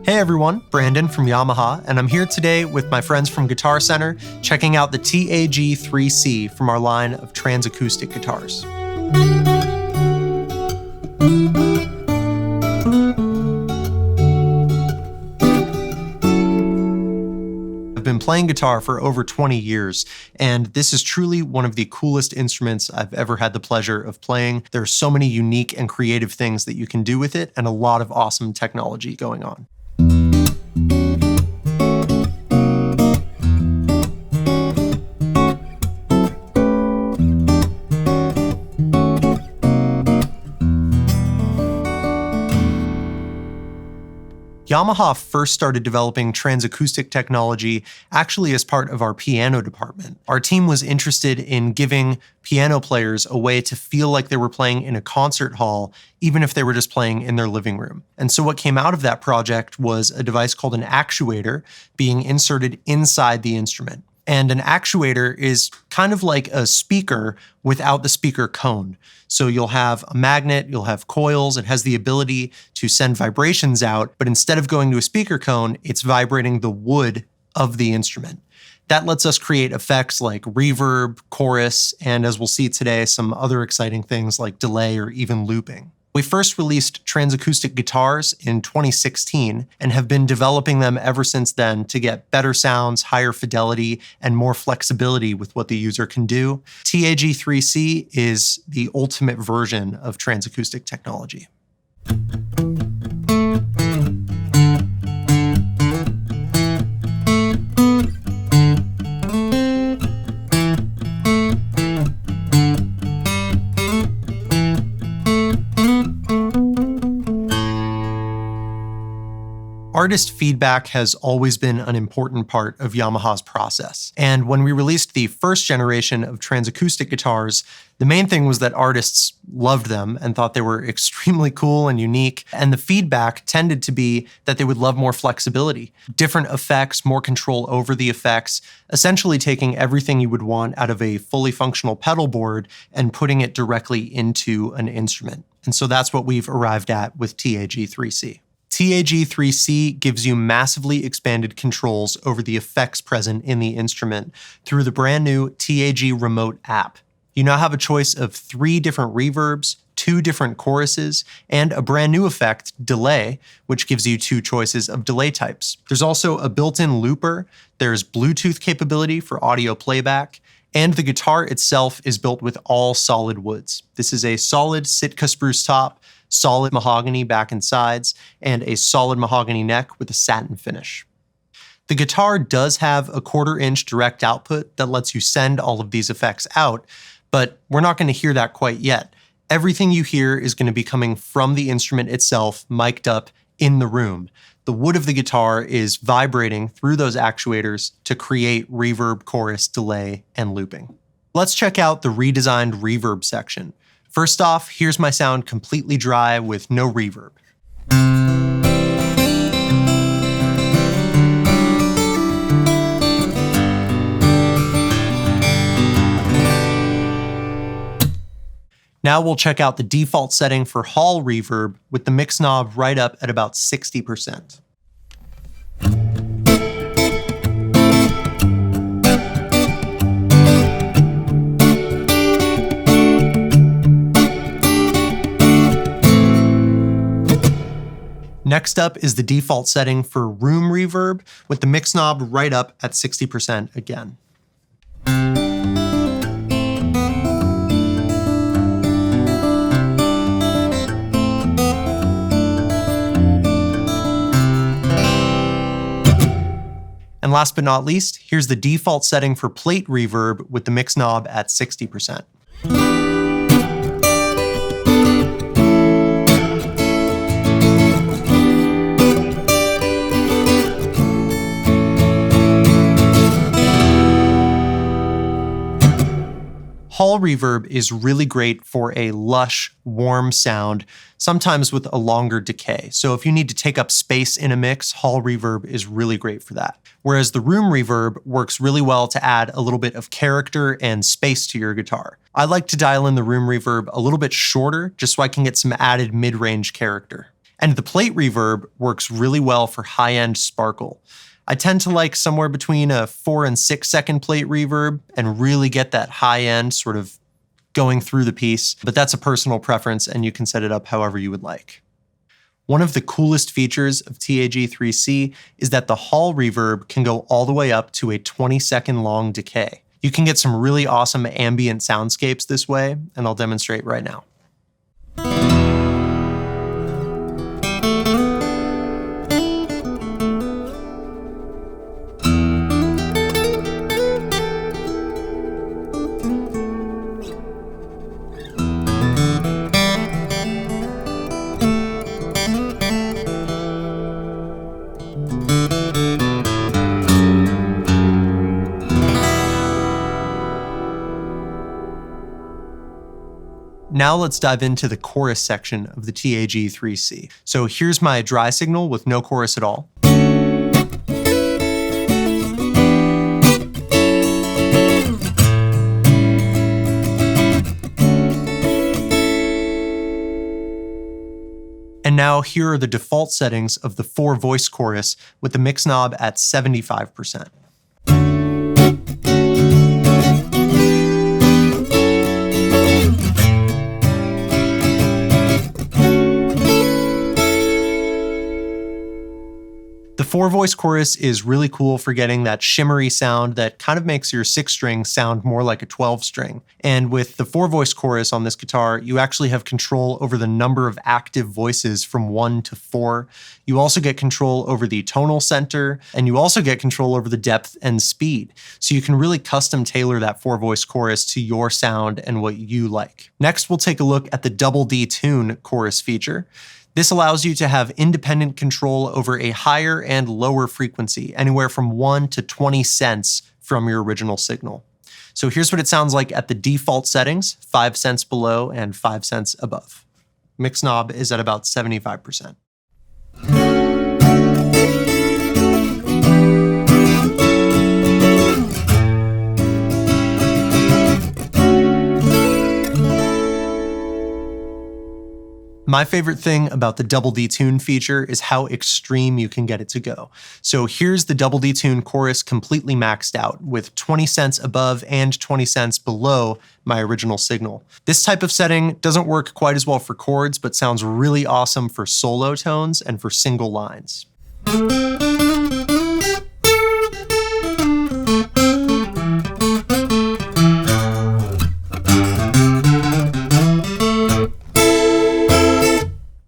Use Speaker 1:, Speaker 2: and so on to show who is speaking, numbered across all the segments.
Speaker 1: Hey everyone, Brandon from Yamaha, and I'm here today with my friends from Guitar Center, checking out the TAG3 C from our line of TransAcoustic guitars. I've been playing guitar for over 20 years, and this is truly one of the coolest instruments I've ever had the pleasure of playing. There are so many unique and creative things that you can do with it, and a lot of awesome technology going on. Yamaha first started developing TransAcoustic technology actually as part of our piano department. Our team was interested in giving piano players a way to feel like they were playing in a concert hall, even if they were just playing in their living room. And so what came out of that project was a device called an actuator being inserted inside the instrument. And an actuator is kind of like a speaker without the speaker cone. So you'll have a magnet, you'll have coils, it has the ability to send vibrations out, but instead of going to a speaker cone, it's vibrating the wood of the instrument. That lets us create effects like reverb, chorus, and as we'll see today, some other exciting things like delay or even looping. We first released TransAcoustic guitars in 2016 and have been developing them ever since then to get better sounds, higher fidelity, and more flexibility with what the user can do. TAG3 C is the ultimate version of TransAcoustic technology. Artist feedback has always been an important part of Yamaha's process. And when we released the first generation of TransAcoustic guitars, the main thing was that artists loved them and thought they were extremely cool and unique. And the feedback tended to be that they would love more flexibility, different effects, more control over the effects, essentially taking everything you would want out of a fully functional pedal board and putting it directly into an instrument. And so that's what we've arrived at with TAG3 C. TAG3 C gives you massively expanded controls over the effects present in the instrument through the brand new TAG Remote app. You now have a choice of 3 different reverbs, 2 different choruses, and a brand new effect, delay, which gives you 2 choices of delay types. There's also a built-in looper, there's Bluetooth capability for audio playback, and the guitar itself is built with all solid woods. This is a solid Sitka spruce top, solid mahogany back and sides, and a solid mahogany neck with a satin finish. The guitar does have a 1/4-inch direct output that lets you send all of these effects out, but we're not going to hear that quite yet. Everything you hear is going to be coming from the instrument itself, mic'd up in the room. The wood of the guitar is vibrating through those actuators to create reverb, chorus, delay, and looping. Let's check out the redesigned reverb section. First off, here's my sound completely dry with no reverb. Now we'll check out the default setting for hall reverb with the mix knob right up at about 60%. Next up is the default setting for room reverb with the mix knob right up at 60% again. And last but not least, here's the default setting for plate reverb with the mix knob at 60%. Hall reverb is really great for a lush, warm sound, sometimes with a longer decay. So if you need to take up space in a mix, hall reverb is really great for that. Whereas the room reverb works really well to add a little bit of character and space to your guitar. I like to dial in the room reverb a little bit shorter, just so I can get some added mid-range character. And the plate reverb works really well for high-end sparkle. I tend to like somewhere between a 4 and 6 second plate reverb and really get that high-end sort of going through the piece, but that's a personal preference and you can set it up however you would like. One of the coolest features of TAG3 C is that the hall reverb can go all the way up to a 20-second long decay. You can get some really awesome ambient soundscapes this way, and I'll demonstrate right now. Now let's dive into the chorus section of the TAG3 C. So here's my dry signal with no chorus at all. And now here are the default settings of the 4-voice chorus with the mix knob at 75%. The 4-voice chorus is really cool for getting that shimmery sound that kind of makes your 6-string sound more like a 12-string. And with the 4-voice chorus on this guitar, you actually have control over the number of active voices from 1 to 4. You also get control over the tonal center, and you also get control over the depth and speed. So you can really custom tailor that 4-voice chorus to your sound and what you like. Next, we'll take a look at the double detune chorus feature. This allows you to have independent control over a higher and lower frequency, anywhere from 1 to 20 cents from your original signal. So here's what it sounds like at the default settings, 5 cents below and 5 cents above. Mix knob is at about 75%. My favorite thing about the double detune feature is how extreme you can get it to go. So here's the double detune chorus completely maxed out with 20 cents above and 20 cents below my original signal. This type of setting doesn't work quite as well for chords, but sounds really awesome for solo tones and for single lines.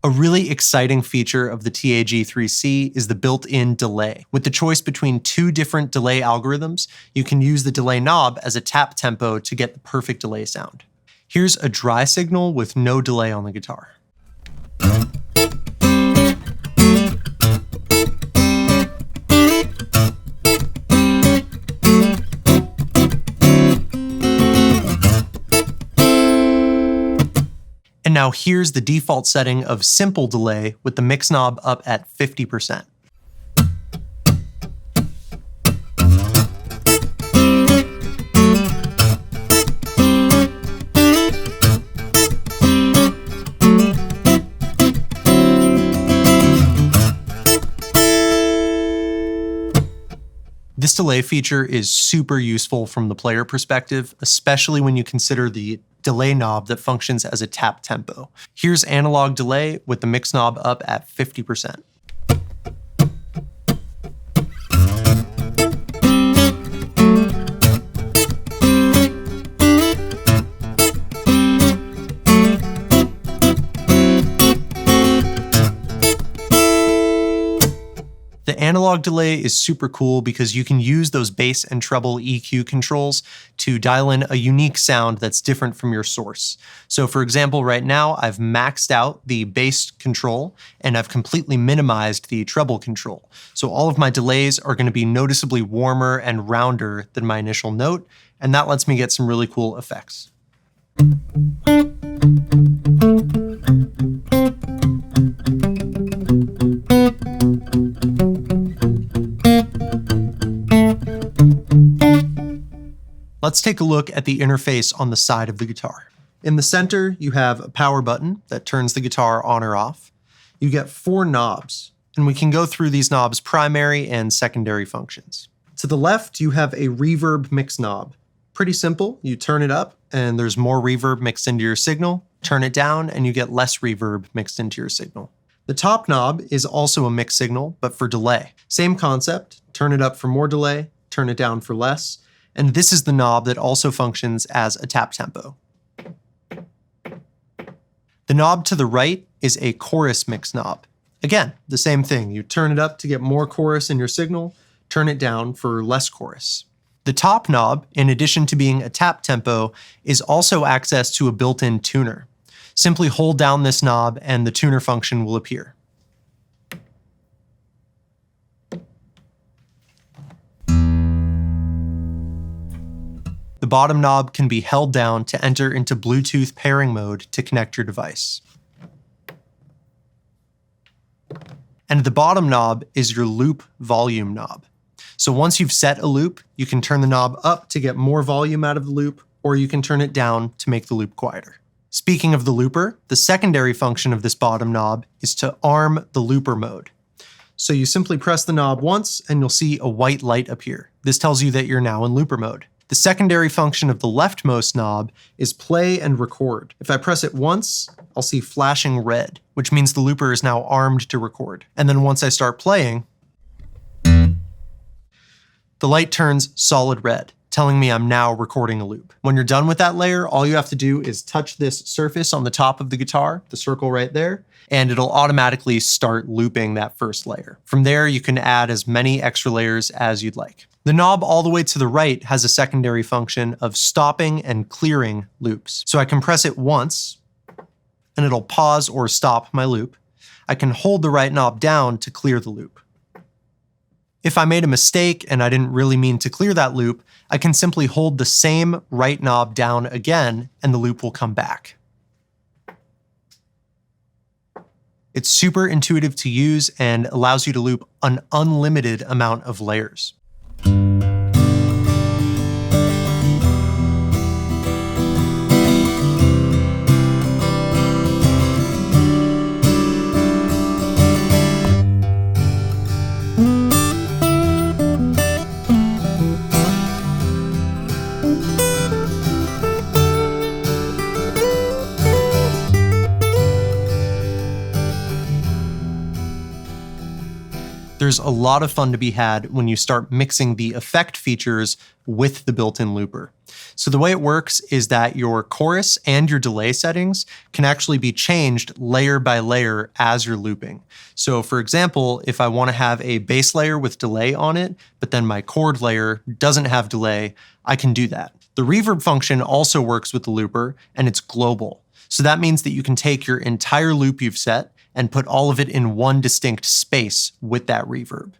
Speaker 1: A really exciting feature of the TAG3 C is the built-in delay. With the choice between 2 different delay algorithms, you can use the delay knob as a tap tempo to get the perfect delay sound. Here's a dry signal with no delay on the guitar. And now here's the default setting of simple delay with the mix knob up at 50%. This delay feature is super useful from the player perspective, especially when you consider the delay knob that functions as a tap tempo. Here's analog delay with the mix knob up at 50%. The analog delay is super cool because you can use those bass and treble EQ controls to dial in a unique sound that's different from your source. So for example, right now I've maxed out the bass control and I've completely minimized the treble control. So all of my delays are going to be noticeably warmer and rounder than my initial note, and that lets me get some really cool effects. Let's take a look at the interface on the side of the guitar. In the center, you have a power button that turns the guitar on or off. you get 4 knobs, and we can go through these knobs' primary and secondary functions. To the left, you have a reverb mix knob. Pretty simple. You turn it up, and there's more reverb mixed into your signal. Turn it down, and you get less reverb mixed into your signal. The top knob is also a mix signal, but for delay. Same concept. Turn it up for more delay, turn it down for less, and this is the knob that also functions as a tap tempo. The knob to the right is a chorus mix knob. Again, the same thing. You turn it up to get more chorus in your signal, turn it down for less chorus. The top knob, in addition to being a tap tempo, is also access to a built-in tuner. Simply hold down this knob and the tuner function will appear. The bottom knob can be held down to enter into Bluetooth pairing mode to connect your device. And the bottom knob is your loop volume knob. So once you've set a loop, you can turn the knob up to get more volume out of the loop, or you can turn it down to make the loop quieter. Speaking of the looper, the secondary function of this bottom knob is to arm the looper mode. So you simply press the knob once and you'll see a white light appear. This tells you that you're now in looper mode. The secondary function of the leftmost knob is play and record. If I press it once, I'll see flashing red, which means the looper is now armed to record. And then once I start playing, the light turns solid red, telling me I'm now recording a loop. When you're done with that layer, all you have to do is touch this surface on the top of the guitar, the circle right there, and it'll automatically start looping that first layer. From there, you can add as many extra layers as you'd like. The knob all the way to the right has a secondary function of stopping and clearing loops. So I can press it once, and it'll pause or stop my loop. I can hold the right knob down to clear the loop. If I made a mistake and I didn't really mean to clear that loop, I can simply hold the same right knob down again, and the loop will come back. It's super intuitive to use and allows you to loop an unlimited amount of layers. There's a lot of fun to be had when you start mixing the effect features with the built-in looper. So the way it works is that your chorus and your delay settings can actually be changed layer by layer as you're looping. So for example, if I want to have a bass layer with delay on it, but then my chord layer doesn't have delay, I can do that. The reverb function also works with the looper, and it's global. So that means that you can take your entire loop you've set and put all of it in one distinct space with that reverb.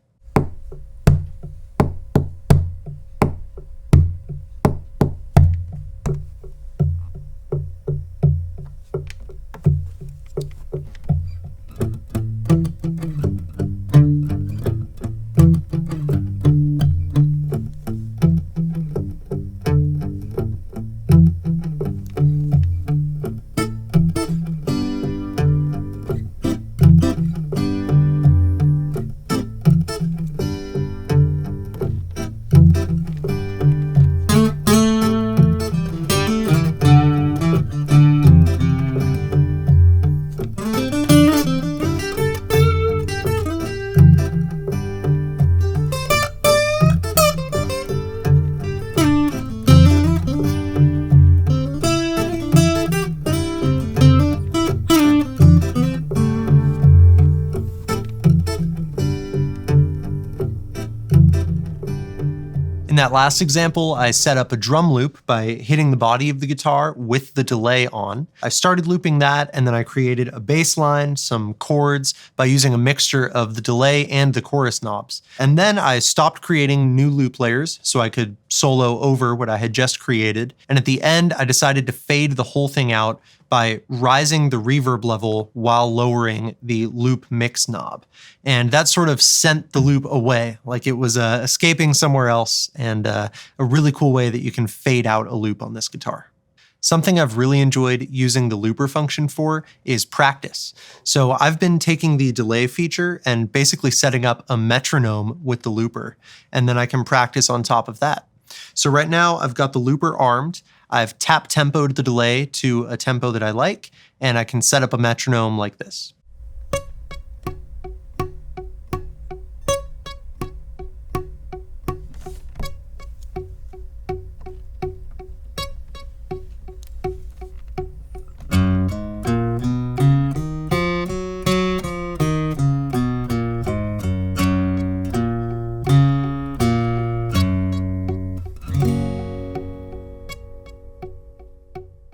Speaker 1: In that last example, I set up a drum loop by hitting the body of the guitar with the delay on. I started looping that, and then I created a bass line, some chords, by using a mixture of the delay and the chorus knobs. And then I stopped creating new loop layers so I could solo over what I had just created. And at the end, I decided to fade the whole thing out by rising the reverb level while lowering the loop mix knob. And that sort of sent the loop away, like it was escaping somewhere else, and a really cool way that you can fade out a loop on this guitar. Something I've really enjoyed using the looper function for is practice. So I've been taking the delay feature and basically setting up a metronome with the looper, and then I can practice on top of that. So right now I've got the looper armed, I've tap tempoed the delay to a tempo that I like, and I can set up a metronome like this.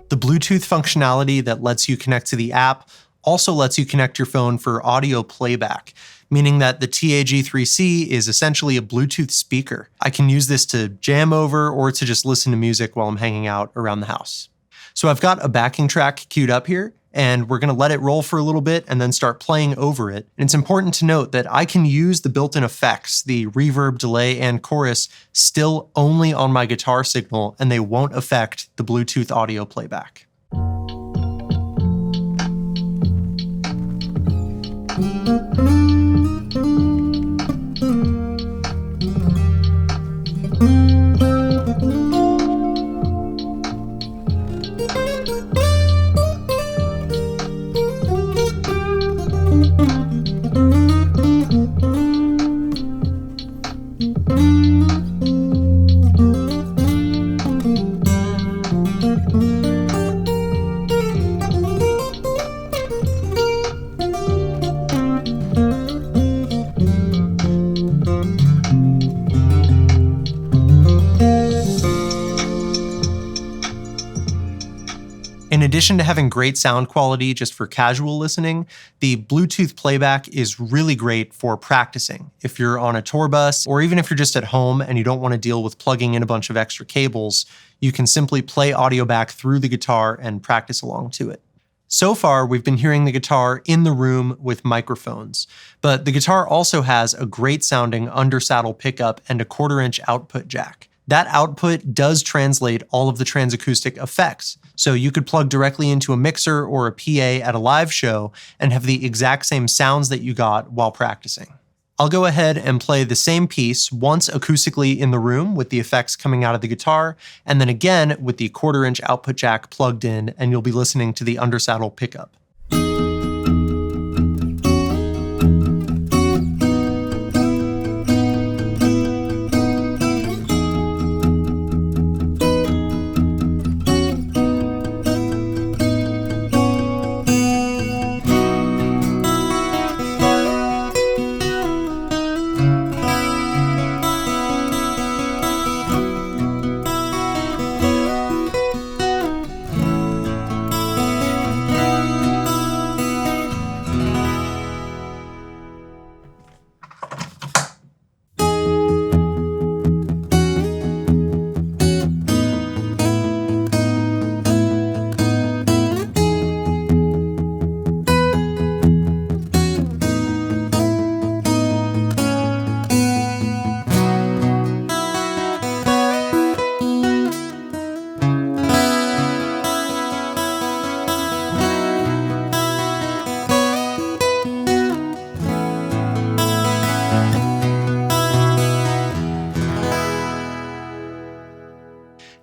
Speaker 1: The Bluetooth functionality that lets you connect to the app also lets you connect your phone for audio playback, meaning that the TAG3 C is essentially a Bluetooth speaker. I can use this to jam over or to just listen to music while I'm hanging out around the house. So I've got a backing track queued up here, and we're gonna let it roll for a little bit and then start playing over it. And it's important to note that I can use the built-in effects, the reverb, delay, and chorus, still only on my guitar signal, and they won't affect the Bluetooth audio playback. In addition to having great sound quality just for casual listening, the Bluetooth playback is really great for practicing. If you're on a tour bus, or even if you're just at home and you don't want to deal with plugging in a bunch of extra cables, you can simply play audio back through the guitar and practice along to it. So far, we've been hearing the guitar in the room with microphones, but the guitar also has a great sounding undersaddle pickup and a 1/4-inch output jack. That output does translate all of the TransAcoustic effects, so you could plug directly into a mixer or a PA at a live show and have the exact same sounds that you got while practicing. I'll go ahead and play the same piece once acoustically in the room with the effects coming out of the guitar, and then again with the 1/4-inch output jack plugged in, and you'll be listening to the undersaddle pickup.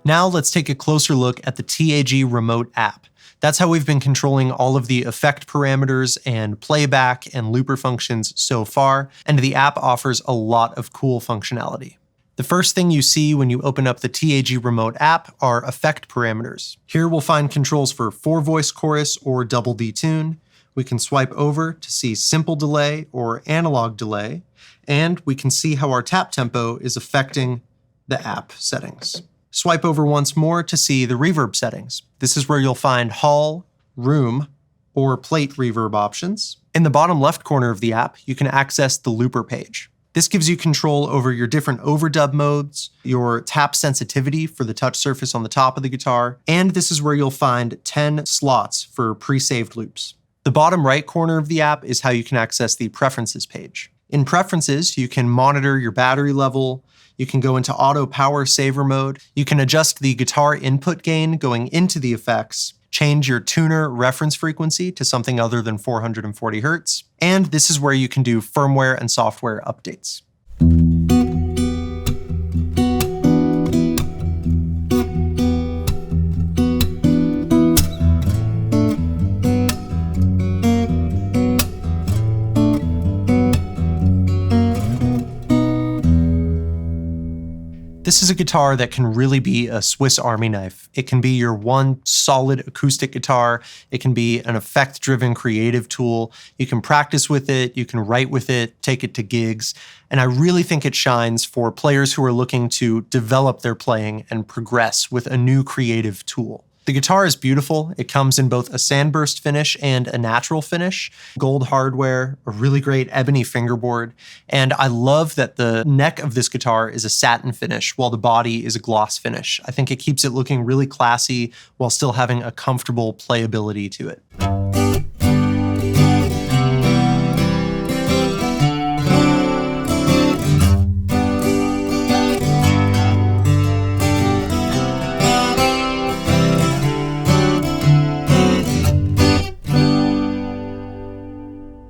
Speaker 1: Now let's take a closer look at the TAG remote app. That's how we've been controlling all of the effect parameters and playback and looper functions so far, and the app offers a lot of cool functionality. The first thing you see when you open up the TAG remote app are effect parameters. Here we'll find controls for 4-voice chorus or double detune. We can swipe over to see simple delay or analog delay, and we can see how our tap tempo is affecting the app settings. Swipe over once more to see the reverb settings. This is where you'll find hall, room, or plate reverb options. In the bottom left corner of the app, you can access the looper page. This gives you control over your different overdub modes, your tap sensitivity for the touch surface on the top of the guitar, and this is where you'll find 10 slots for pre-saved loops. The bottom right corner of the app is how you can access the preferences page. In preferences, you can monitor your battery level, You can go into auto power saver mode. You can adjust the guitar input gain going into the effects, change your tuner reference frequency to something other than 440 Hz. And this is where you can do firmware and software updates. This is a guitar that can really be a Swiss Army knife. It can be your one solid acoustic guitar. It can be an effect-driven creative tool. You can practice with it, you can write with it, take it to gigs. And I really think it shines for players who are looking to develop their playing and progress with a new creative tool. The guitar is beautiful. It comes in both a sandburst finish and a natural finish, gold hardware, a really great ebony fingerboard, and I love that the neck of this guitar is a satin finish while the body is a gloss finish. I think it keeps it looking really classy while still having a comfortable playability to it.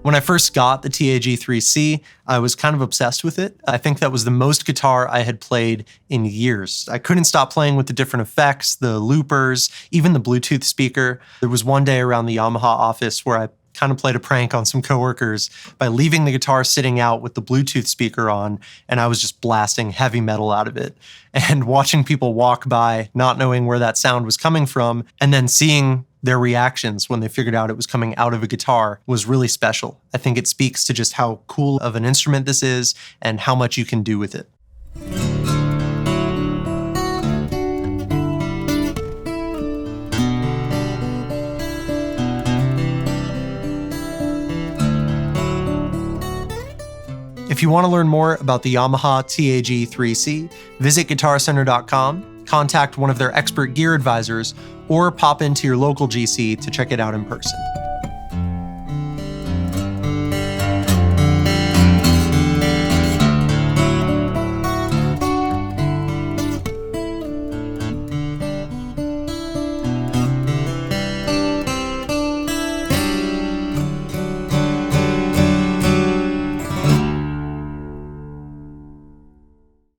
Speaker 1: When I first got the TAG3 C, I was kind of obsessed with it. I think that was the most guitar I had played in years. I couldn't stop playing with the different effects, the loopers, even the Bluetooth speaker. There was one day around the Yamaha office where I kind of played a prank on some coworkers by leaving the guitar sitting out with the Bluetooth speaker on, and I was just blasting heavy metal out of it. And watching people walk by, not knowing where that sound was coming from, and then seeing their reactions when they figured out it was coming out of a guitar was really special. I think it speaks to just how cool of an instrument this is and how much you can do with it. If you want to learn more about the Yamaha TAG3 C, visit guitarcenter.com, contact one of their expert gear advisors, or pop into your local GC to check it out in person.